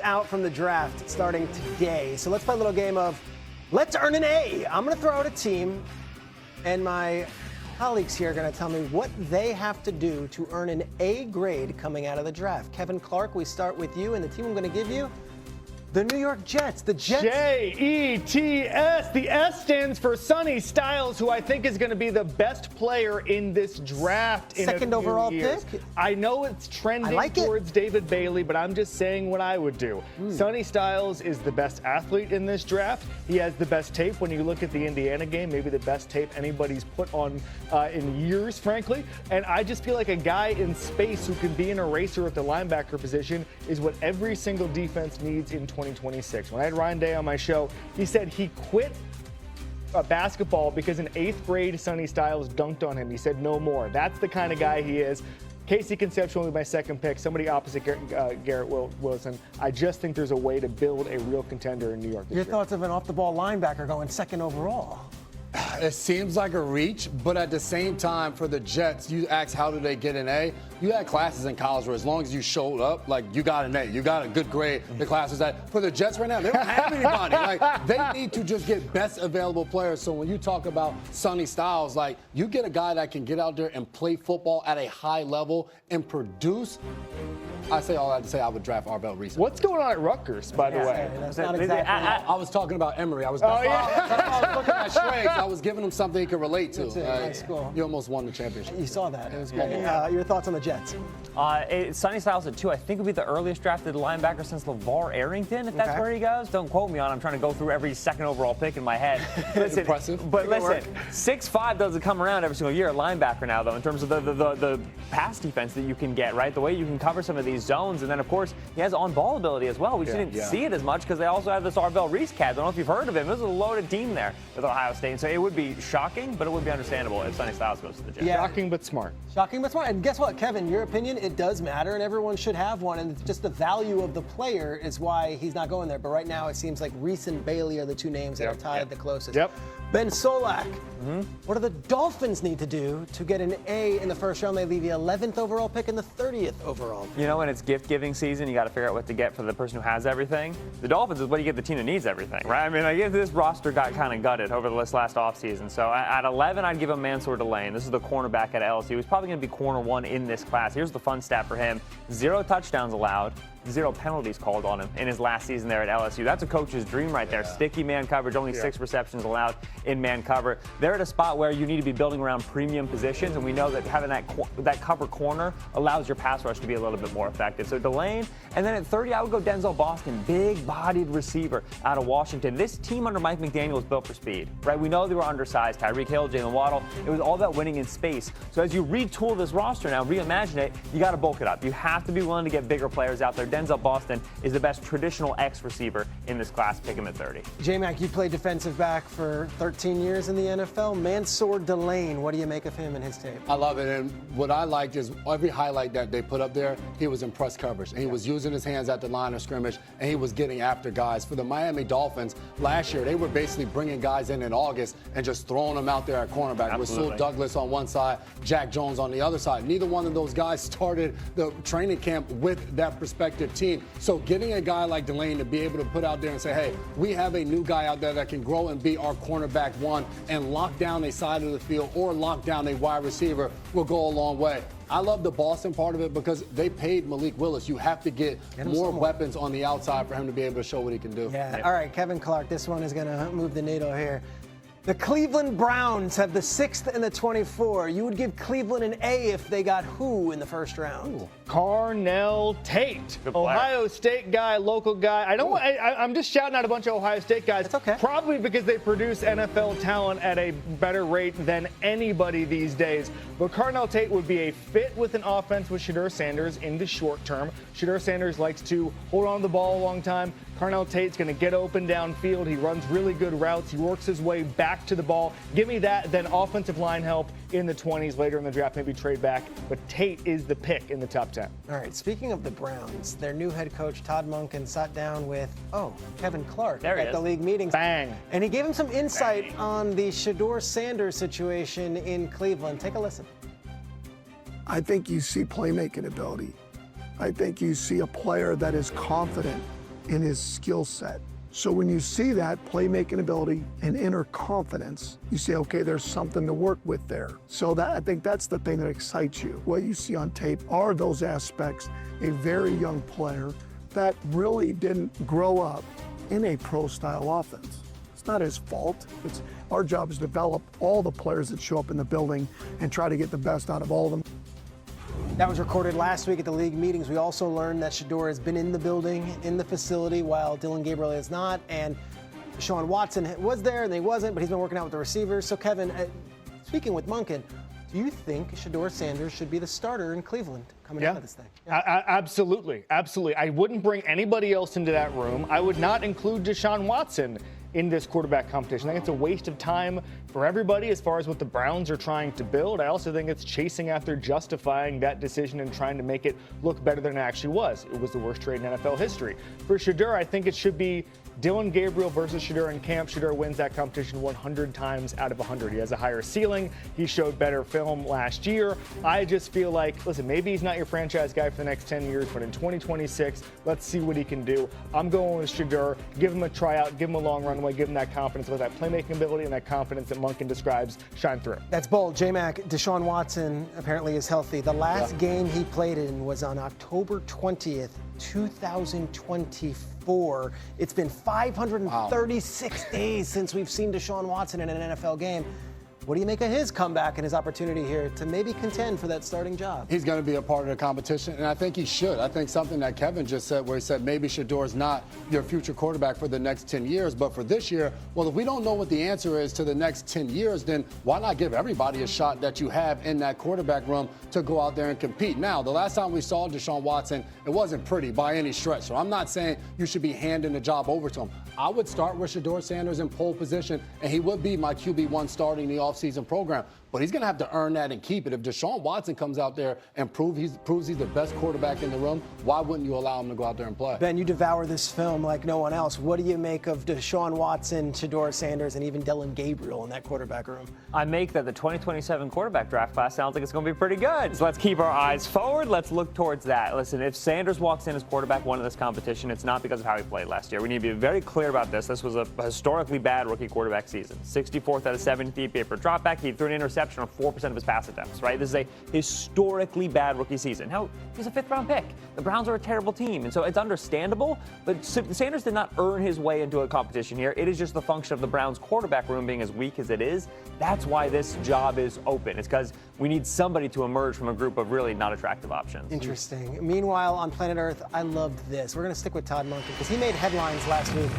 out from the draft starting today. So let's play a little game of let's earn an A. I'm going to throw out a team, and my colleagues here are going to tell me what they have to do to earn an A grade coming out of the draft. Kevin Clark, we start with you, and the team I'm going to give you, the New York Jets. The Jets. Jets. The S stands for Sonny Styles, who I think is going to be the best player in this draft. Second overall pick? I know it's trending towards David Bailey, but I'm just saying what I would do. Sonny Styles is the best athlete in this draft. He has the best tape. When you look at the Indiana game, maybe the best tape anybody's put on in years, frankly. And I just feel like a guy in space who can be an eraser at the linebacker position is what every single defense needs in 2026. When I had Ryan Day on my show, he said he quit basketball because in 8th grade, Sonny Styles dunked on him. He said no more. That's the kind of guy he is. Casey Concepcion will be my second pick, somebody opposite Garrett Wilson. I just think there's a way to build a real contender in New York this year. Your thoughts of an off-the-ball linebacker going second overall? It seems like a reach, but at the same time, for the Jets, you ask how do they get an A? You had classes in college where as long as you showed up, like you got an A, you got a good grade. The class was that. For the Jets right now, they don't have anybody. Like they need to just get best available players. So when you talk about Sonny Styles, like you get a guy that can get out there and play football at a high level and produce. I say all that to say I would draft Arbel Reese. What's going on at Rutgers, by the way? That's not exactly. I was talking about Emory. I was looking at Schrags. I was giving him something he could relate to. Nice goal. You almost won the championship. You saw that. It was great. Your thoughts on the Jets? Sonny Styles at 2, I think would be the earliest drafted linebacker since LeVar Arrington, if that's where he goes. Don't quote me on it. I'm trying to go through every second overall pick in my head. Listen, impressive. But listen, 6'5" doesn't come around every single year at linebacker now, though, in terms of the pass defense that you can get, right? The way you can cover some of these zones. And then, of course, he has on-ball ability as well. We just didn't see it as much because they also have this Arbel Reese cat. I don't know if you've heard of him. This is a loaded team there with Ohio State. And so it would be shocking, but it would be understandable if Sonny Styles goes to the Jets. Yeah. Shocking but smart. Shocking but smart. And guess what, Kevin? Your opinion, it does matter, and everyone should have one. And it's just the value of the player is why he's not going there. But right now, it seems like Reese and Bailey are the two names that are tied the closest. Ben Solak, what do the Dolphins need to do to get an A in the first round? They leave the 11th overall pick and the 30th overall pick. You know, when it's gift-giving season, you got to figure out what to get for the person who has everything. The Dolphins is what you get the team that needs everything, right? I mean, I guess this roster got kind of gutted over this last offseason. So at 11, I'd give him Mansour Delane. This is the cornerback at LSU. He's probably going to be corner 1 in this class. Here's the fun stat for him. 0 touchdowns allowed. 0 penalties called on him in his last season there at LSU. That's a coach's dream right there. Sticky man coverage, only 6 receptions allowed in man cover. They're at a spot where you need to be building around premium positions, and we know that having that cover corner allows your pass rush to be a little bit more effective. So Delane, and then at 30, I would go Denzel Boston, big-bodied receiver out of Washington. This team under Mike McDaniel is built for speed, right? We know they were undersized. Tyreek Hill, Jalen Waddle. It was all about winning in space. So as you retool this roster now, reimagine it, you got to bulk it up. You have to be willing to get bigger players out there. Denzel Boston is the best traditional X receiver in this class. Pick him at 30. J-Mac, you played defensive back for 13 years in the NFL. Mansour Delane, what do you make of him and his tape? I love it, and what I liked is every highlight that they put up there, he was in press coverage, and he was using his hands at the line of scrimmage, and he was getting after guys. For the Miami Dolphins, last year, they were basically bringing guys in August and just throwing them out there at cornerback with Sewell Douglas on one side, Jack Jones on the other side. Neither one of those guys started the training camp with that prospective team. So getting a guy like Delane to be able to put out there and say, hey, we have a new guy out there that can grow and be our cornerback 1 and lock down a side of the field or lock down a wide receiver will go a long way. I love the Boston part of it because they paid Malik Willis. You have to get more weapons on the outside for him to be able to show what he can do. Yeah. All right, Kevin Clark, this one is going to move the needle here. The Cleveland Browns have the 6th and the 24. You would give Cleveland an A if they got who in the first round? Carnell Tate, Ohio State guy, local guy. I'm just shouting out a bunch of Ohio State guys. That's okay. Probably because they produce NFL talent at a better rate than anybody these days. But Carnell Tate would be a fit with an offense with Shedeur Sanders in the short term. Shedeur Sanders likes to hold on to the ball a long time. Carnell Tate's going to get open downfield. He runs really good routes. He works his way back to the ball. Give me that, then offensive line help in the 20s later in the draft, maybe trade back. But Tate is the pick in the top 10. All right, speaking of the Browns, their new head coach, Todd Monken, sat down with, Kevin Clark at the league meetings. Bang. And he gave him some insight on the Shedeur Sanders situation in Cleveland. Take a listen. I think you see playmaking ability. I think you see a player that is confident in his skill set. So when you see that playmaking ability and inner confidence, you say, okay, there's something to work with there. So I think that's the thing that excites you. What you see on tape are those aspects, a very young player that really didn't grow up in a pro-style offense. It's not his fault. Our job is to develop all the players that show up in the building and try to get the best out of all of them. That was recorded last week at the league meetings. We also learned that Shedeur has been in the building, in the facility, while Dillon Gabriel is not. And Deshaun Watson was there, and he wasn't, but he's been working out with the receivers. So, Kevin, speaking with Monken, do you think Shedeur Sanders should be the starter in Cleveland coming out of this thing? Yeah. Absolutely. Absolutely. I wouldn't bring anybody else into that room. I would not include Deshaun Watson in this quarterback competition. I think it's a waste of time for everybody as far as what the Browns are trying to build. I also think it's chasing after justifying that decision and trying to make it look better than it actually was. It was the worst trade in NFL history. For Shedeur, I think it should be Dillon Gabriel versus Shedeur in camp. Shedeur wins that competition 100 times out of 100. He has a higher ceiling. He showed better film last year. I just feel like, listen, maybe he's not your franchise guy for the next 10 years, but in 2026, let's see what he can do. I'm going with Shedeur. Give him a tryout, give him a long runway, give him that confidence, with that playmaking ability and that confidence that Monken describes shine through. That's bold. J-Mac, Deshaun Watson apparently is healthy. The last game he played in was on October 20th, 2024. It's been 536 days since we've seen Deshaun Watson in an NFL game. What do you make of his comeback and his opportunity here to maybe contend for that starting job? He's going to be a part of the competition, and I think he should. I think something that Kevin just said, where he said maybe Shedeur's not your future quarterback for the next 10 years, but for this year, well, if we don't know what the answer is to the next 10 years, then why not give everybody a shot that you have in that quarterback room to go out there and compete? Now, the last time we saw Deshaun Watson, it wasn't pretty by any stretch, so I'm not saying you should be handing the job over to him. I would start with Shedeur Sanders in pole position, and he would be my QB1 starting the offseason program. But he's going to have to earn that and keep it. If Deshaun Watson comes out there and proves he's the best quarterback in the room, why wouldn't you allow him to go out there and play? Ben, you devour this film like no one else. What do you make of Deshaun Watson, Shedeur Sanders, and even Dillon Gabriel in that quarterback room? I make that the 2027 quarterback draft class sounds like it's going to be pretty good. So let's keep our eyes forward. Let's look towards that. Listen, if Sanders walks in as quarterback one in this competition, it's not because of how he played last year. We need to be very clear about this. This was a historically bad rookie quarterback season. 64th out of 70 paper dropback. He threw an interception on 4% of his pass attempts, right? This is a historically bad rookie season. He was a fifth-round pick. The Browns are a terrible team, and so it's understandable, but Sanders did not earn his way into a competition here. It is just the function of the Browns quarterback room being as weak as it is. That's why this job is open. It's because we need somebody to emerge from a group of really not attractive options. Interesting. Meanwhile, on planet Earth, I loved this. We're going to stick with Todd Monken because he made headlines last week.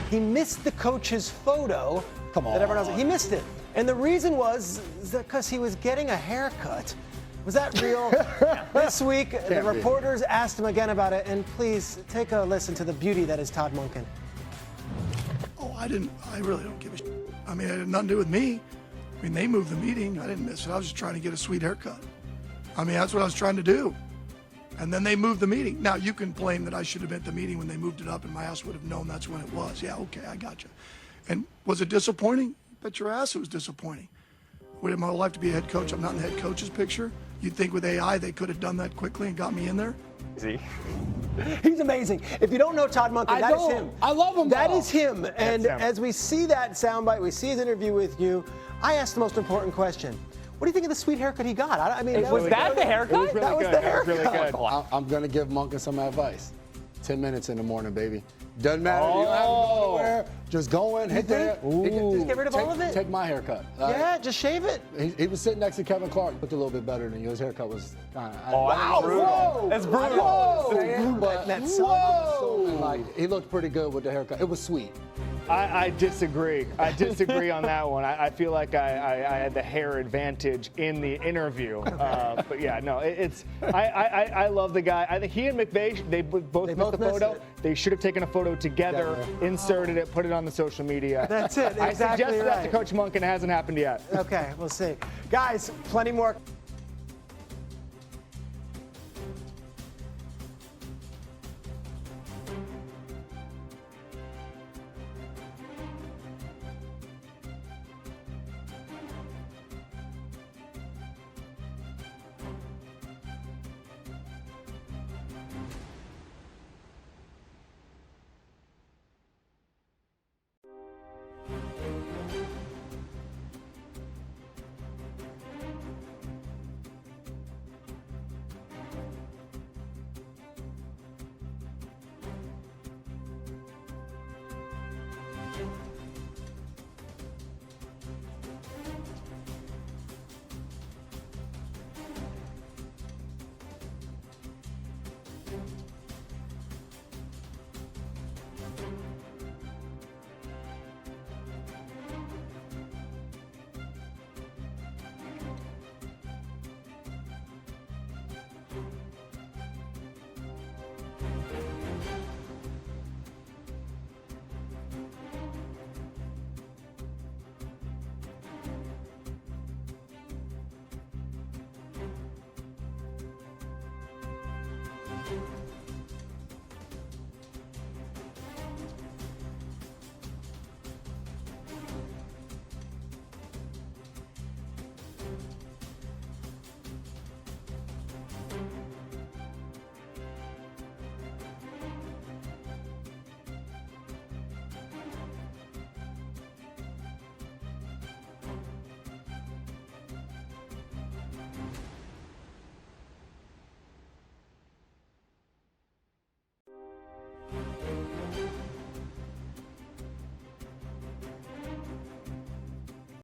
He missed the coach's photo. Come on. That everyone else, he missed it. And the reason was because he was getting a haircut. Was that real? This week, the reporters asked him again about it, and please take a listen to the beauty that is Todd Monken. Oh, I really don't give a shit. I mean, it had nothing to do with me. I mean, they moved the meeting. I didn't miss it. I was just trying to get a sweet haircut. I mean, that's what I was trying to do. And then they moved the meeting. Now, you can claim that I should have been at the meeting when they moved it up and my ass would have known that's when it was. Yeah, okay, I got you. And was it disappointing? Bet your ass it was disappointing. Waited my whole life to be a head coach. I'm not in the head coach's picture. You'd think with AI they could have done that quickly and got me in there. Easy. He's amazing. If you don't know Todd Monken, that is him. I love him. That is him. And as we see that soundbite, we see his interview with you, I asked the most important question. What do you think of the sweet haircut he got? I mean, was that the haircut? That was the haircut. Really good. I'm going to give Monken some advice. 10 minutes in the morning, baby. Doesn't matter. You don't have to go anywhere. Just go in, hit there. Just get rid of all of it? Take my haircut. Yeah, just shave it. He was sitting next to Kevin Clark. Looked a little bit better than you. His haircut was kind of. Wow. Brutal. That's brutal. Whoa. He looked pretty good with the haircut. It was sweet. I disagree. I disagree on that one. I feel like I had the hair advantage in the interview. But yeah, no, I love the guy. I think he and McVay, they both missed the photo. They should have taken a photo together, inserted it, put it on the social media. That's it. Exactly. I suggested that to Coach Monken. It hasn't happened yet. Okay, we'll see. Guys, plenty more.